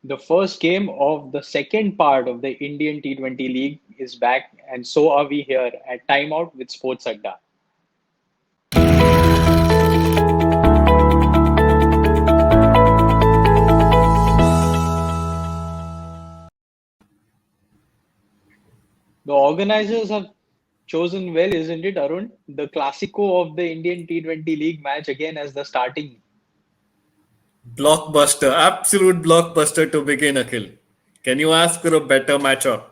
The first game of the second part of the Indian T20 League is back, and so are we here at Timeout with SportsAdda. The organizers have chosen well, isn't it, Arun? The Classico of the Indian T20 League match again as the starting. Blockbuster, absolute blockbuster to begin, Akhil. Can you ask for a better matchup?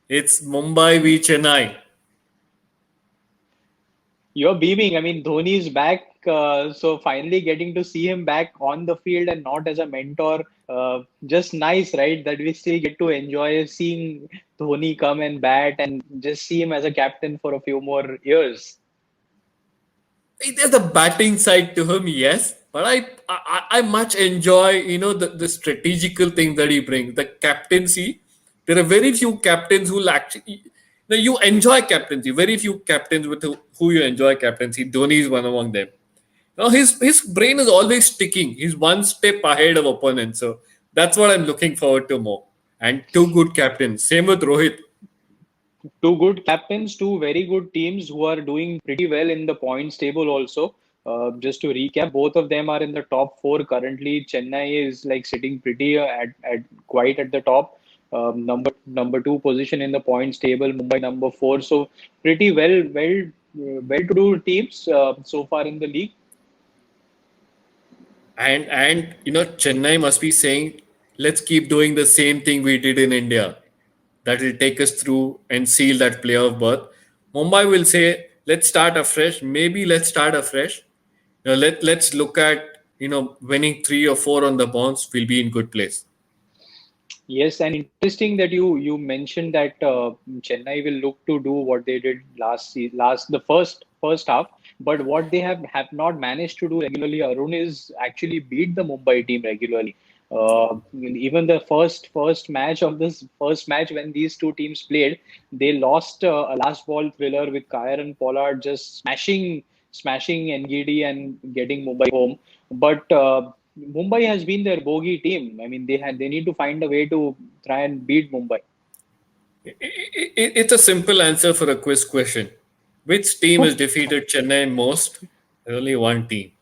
It's Mumbai v Chennai. You're beaming. I mean, Dhoni is back, so finally getting to see him back on the field and not as a mentor. Just nice, right? That we still get to enjoy seeing Dhoni come and bat and just see him as a captain for a few more years. There's a batting side to him, yes, but I much enjoy the strategical thing that he brings, the captaincy. There are very few captains who actually you enjoy captaincy. Very few captains with who you enjoy captaincy. Dhoni is one among them. Now his brain is always ticking. He's one step ahead of opponents. So that's what I'm looking forward to more. And two good captains. Same with Rohit. Two good captains, two very good teams who are doing pretty well in the points table also. Just to recap, both of them are in the top four currently. Chennai is like sitting pretty at quite at the top. Number two position in the points table. Mumbai number four. So pretty well to do teams so far in the league. And Chennai must be saying, let's keep doing the same thing we did in India. That will take us through and seal that playoff berth. Mumbai will say, let's start afresh. Maybe let's start afresh. Let's look at winning 3 or 4 on the bounce. We'll be in good place. Yes, and interesting that you mentioned that Chennai will look to do what they did last the first half, but what they have not managed to do regularly, Arun, is actually beat the Mumbai team regularly. Even the first match of this first match when these two teams played, they lost a last ball thriller with KIERON Pollard just smashing NGD and getting Mumbai home. But Mumbai has been their bogey team. I mean, they need to find a way to try and beat Mumbai. It's a simple answer for a quiz question. Which team has defeated Chennai most? There's only one team.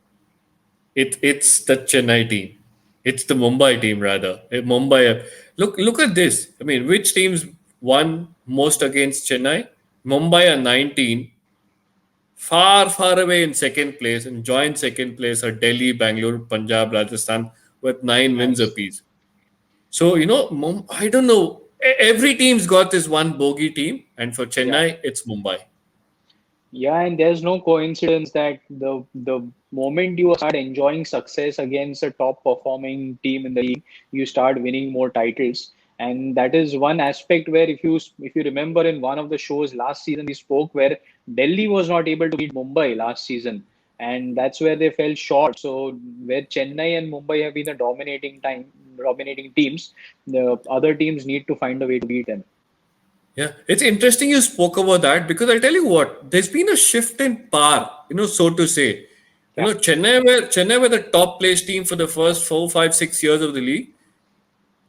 It's the Chennai team. It's the Mumbai team rather. Mumbai. Look at this. I mean, which teams won most against Chennai? Mumbai are 19, far away in second place, and joint second place are Delhi, Bangalore, Punjab, Rajasthan with 9 wins Nice. apiece. So I don't know. Every team's got this one bogey team, and for Yeah. Chennai, it's Mumbai. Yeah, and there's no coincidence that the moment you start enjoying success against a top performing team in the league, you start winning more titles. And that is one aspect where if you remember in one of the shows last season we spoke where Delhi was not able to beat Mumbai last season. And that's where they fell short. So where Chennai and Mumbai have been the dominating teams, the other teams need to find a way to beat them. Yeah, it's interesting you spoke about that because I'll tell you what, there's been a shift in par, so to say. Yeah. Chennai were the top placed team for the first 4, 5, 6 years of the league,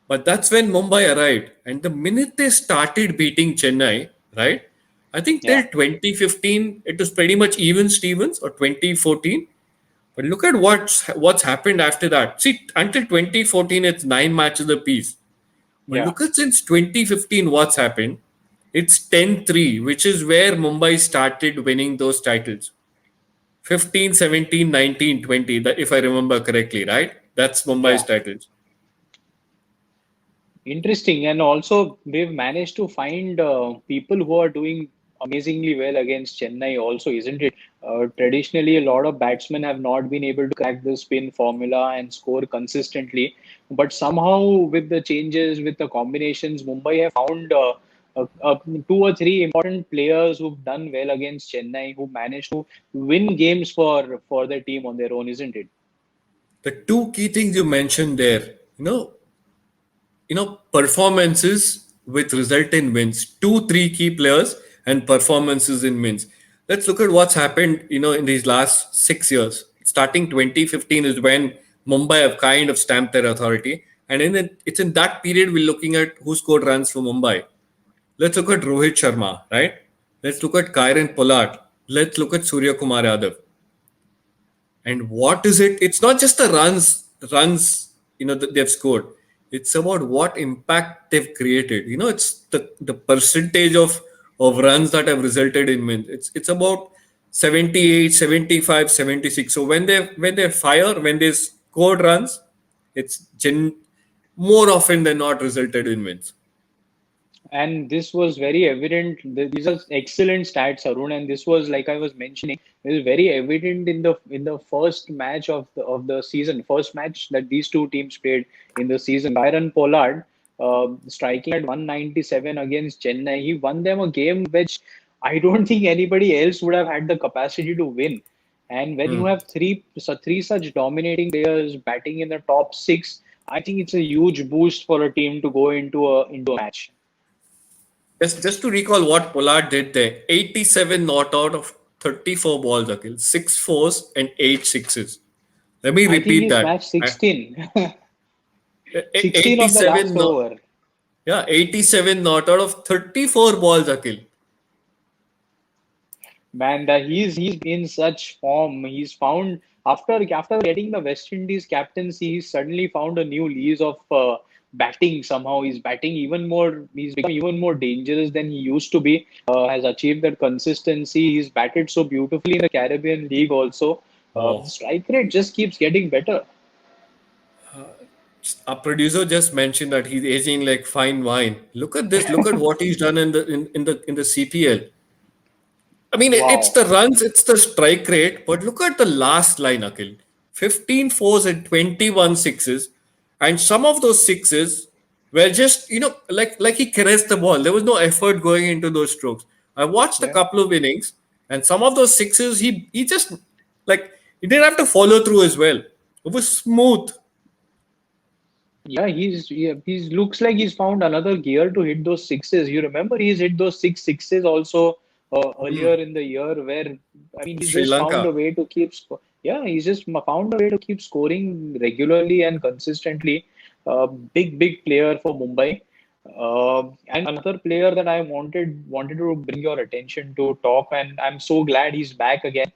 but that's when Mumbai arrived. And the minute they started beating Chennai, right? I think till Yeah. 2015 it was pretty much even Stevens or 2014. But look at what's happened after that. See, until 2014 it's 9 matches apiece. But Yeah. look at since 2015 what's happened. It's 10-3, which is where Mumbai started winning those titles. 15, 17, 19, 20, if I remember correctly, right? That's Mumbai's Yeah. titles. Interesting. And also, they've managed to find people who are doing amazingly well against Chennai, also, isn't it? Traditionally, a lot of batsmen have not been able to crack the spin formula and score consistently. But somehow, with the changes, with the combinations, Mumbai have found two or three important players who've done well against Chennai, who managed to win games for their team on their own, isn't it? The two key things you mentioned there, performances with result in wins. 2, 3 key players and performances in wins. Let's look at what's happened, in these last 6 years. Starting 2015 is when Mumbai have kind of stamped their authority. And it's in that period we're looking at who scored runs for Mumbai. Let's look at Rohit Sharma, right? Let's look at KIERON Pollard. Let's look at Surya Kumar Yadav. And what is it? It's not just the runs, that they've scored. It's about what impact they've created. It's the percentage of runs that have resulted in wins. It's about 78, 75, 76. So when they scored runs, it's more often than not resulted in wins. And this was very evident. These are excellent stats, Arun. And this was, like I was mentioning, it was very evident in the first match of the season, first match that these two teams played in the season. Byron Pollard, striking at 197 against Chennai, he won them a game which I don't think anybody else would have had the capacity to win. And when you Hmm. have three such dominating players batting in the top six, I think it's a huge boost for a team to go into a match. Just to recall what Pollard did there, 87 not out of 34 balls, Akhil, 6 fours and 8 sixes. Let me I think repeat he that. smashed 16. 16 on the 87 last not, over. yeah, 87 not out of 34 balls, Akhil. Man, that he's in such form. He's found after getting the West Indies captaincy, he's suddenly found a new lease of batting. Somehow he's batting even more. He's become even more dangerous than he used to be. Has achieved that consistency. He's batted so beautifully in the Caribbean League also. Oh, Strike rate just keeps getting better. our producer just mentioned that he's aging like fine wine. Look at this. Look at what he's done in the CPL. I mean, it's Wow. the runs, it's the strike rate, but look at the last line, Akhil. 15 fours and 21 sixes. And some of those sixes were just, like he caressed the ball. There was no effort going into those strokes. I watched a Yeah. couple of innings, and some of those sixes, he just, like, he didn't have to follow through as well. It was smooth. Yeah, he's looks like he's found another gear to hit those sixes. You remember he's hit those sixes also earlier Hmm. in the year where I mean he's Sri just found a Lanka. way to yeah, he's just found a way to keep scoring regularly and consistently. Big player for Mumbai. And another player that I wanted to bring your attention to talk, and I'm so glad he's back again.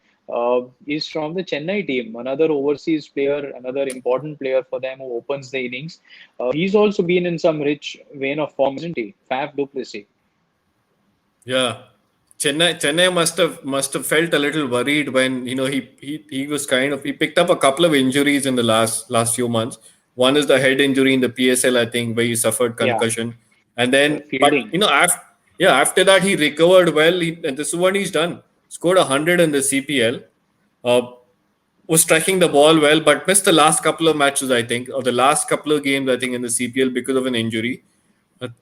Is from the Chennai team, another overseas player, another important player for them who opens the innings. He's also been in some rich vein of form, isn't he? Faf du Plessis. Yeah. Chennai must have felt a little worried when he was he picked up a couple of injuries in the last few months. One is the head injury in the PSL, I think, where he suffered Yeah, concussion, and then but fielding. after that he recovered well. And this is what he's done. Scored 100 in the CPL. Uh, was striking the ball well, but missed the last couple of matches, I think, or the last couple of games, I think, in the CPL because of an injury.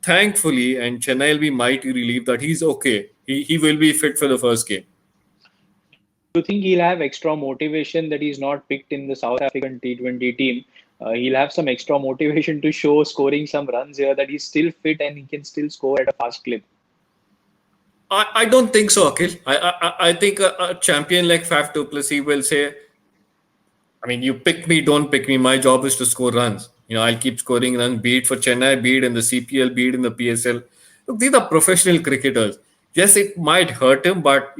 Thankfully, and Chennai will be mighty relieved that he's okay. He will be fit for the first game. Do you think he'll have extra motivation that he's not picked in the South African T20 team? He'll have some extra motivation to show scoring some runs here that he's still fit and he can still score at a fast clip. I don't think so, Akhil. I think a champion like Faf du Plessis will say, I mean, you pick me, don't pick me. My job is to score runs. I'll keep scoring runs, be it for Chennai, be it in the CPL, be it in the PSL. Look, these are professional cricketers. Yes, it might hurt him, but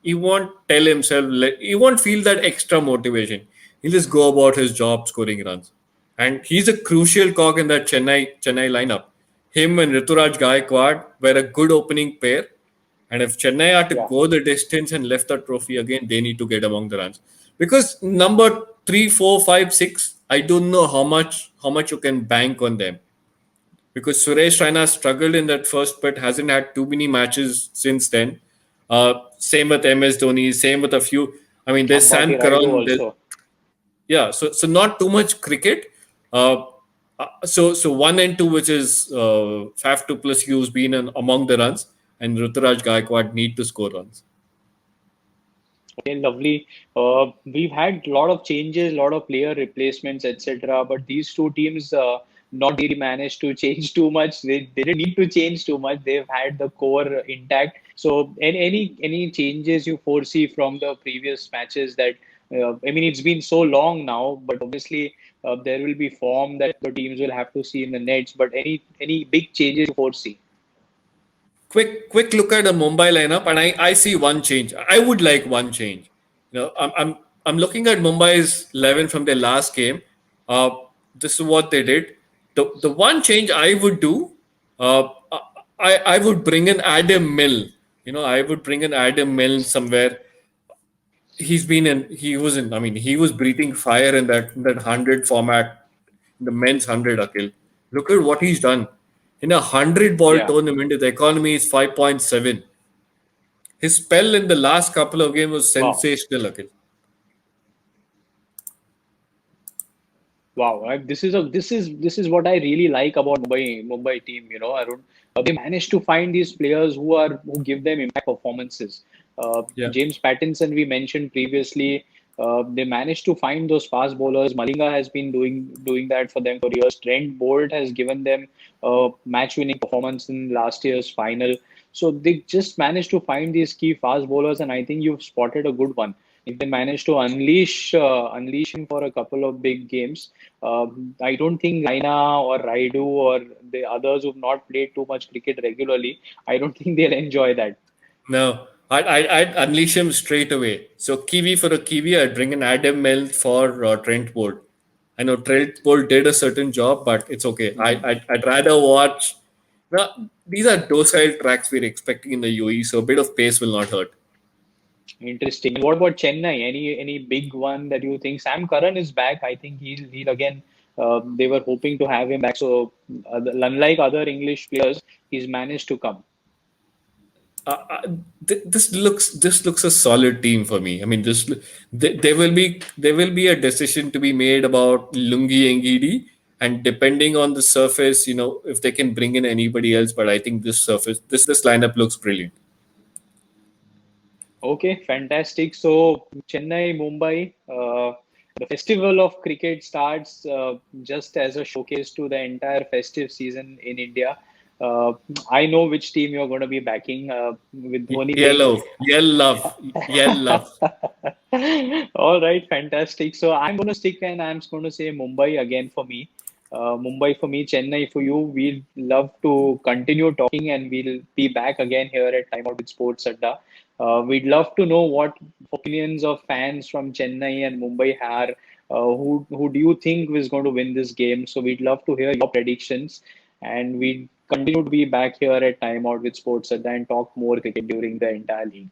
he won't tell himself. He won't feel that extra motivation. He'll just go about his job, scoring runs. And he's a crucial cog in that Chennai lineup. Him and Rituraj Gaikwad were a good opening pair. And if Chennai are to Yeah. go the distance and lift the trophy again, they need to get among the runs. Because number 3, 4, 5, 6, I don't know how much you can bank on them. Because Suresh Raina struggled in that first bit, hasn't had too many matches since then. Same with MS Dhoni, same with a few. I mean, there's Ambati Sam Raidu Karan. also. Yeah, so not too much cricket. Uh, so 1 and 2, which is Faf du Plessis, who's been among the runs, and Ruturaj Gaikwad need to score runs. Okay, lovely. We've had a lot of changes, a lot of player replacements, etc. But these two teams not really managed to change too much. They didn't need to change too much. They've had the core intact. So, any changes you foresee from the previous matches that I mean, it's been so long now, but obviously There will be form that the teams will have to see in the nets. But any big changes you foresee? Quick look at the Mumbai lineup, and I see one change. I would like one change. I'm looking at Mumbai's 11 from their last game. Uh, this is what they did. The one change I would do, I would bring in Adam Mill. I would bring in Adam Mill somewhere. He was breathing fire in that 100 format, the men's 100, Akhil. Look at what he's done. In a 100 ball Yeah. tournament, his economy is 5.7. His spell in the last couple of games was Wow. sensational, Akhil. Wow, this is what I really like about Mumbai team. Arun, they managed to find these players who give them impact performances. Yeah. James Pattinson we mentioned previously. They managed to find those fast bowlers. Malinga has been doing that for them for years. Trent Bolt has given them a match-winning performance in last year's final. So they just managed to find these key fast bowlers, and I think you've spotted a good one. If they manage to unleash him for a couple of big games, I don't think Raina or Raidu or the others who've not played too much cricket regularly, I don't think they'll enjoy that. No, I'd unleash him straight away. So Kiwi for a Kiwi, I'd bring in Adam Mill for Trent Bolt. I know Trent Bolt did a certain job, but it's okay. Hmm. I'd rather watch. Now, these are docile tracks we're expecting in the UAE, so a bit of pace will not hurt. Interesting. What about Chennai? Any big one that you think? Sam Curran is back. I think he'll again. They were hoping to have him back. So unlike other English players, he's managed to come. This looks a solid team for me. I mean, there will be a decision to be made about Lungi Ngidi, and depending on the surface, if they can bring in anybody else. But I think this lineup looks brilliant. Okay, fantastic. So Chennai, Mumbai, the festival of cricket starts just as a showcase to the entire festive season in India. Uh, I know which team you're going to be backing with Dhoni playing. Yellow, love, love. All right, fantastic. So I'm going to stick and I'm going to say Mumbai again for me. Mumbai for me, Chennai for you. We'd love to continue talking and we'll be back again here at Timeout with SportsAdda. We'd love to know what opinions of fans from Chennai and Mumbai are. Who do you think is going to win this game? So we'd love to hear your predictions, and we continue to be back here at Timeout with SportsAdda and talk more cricket during the entire league.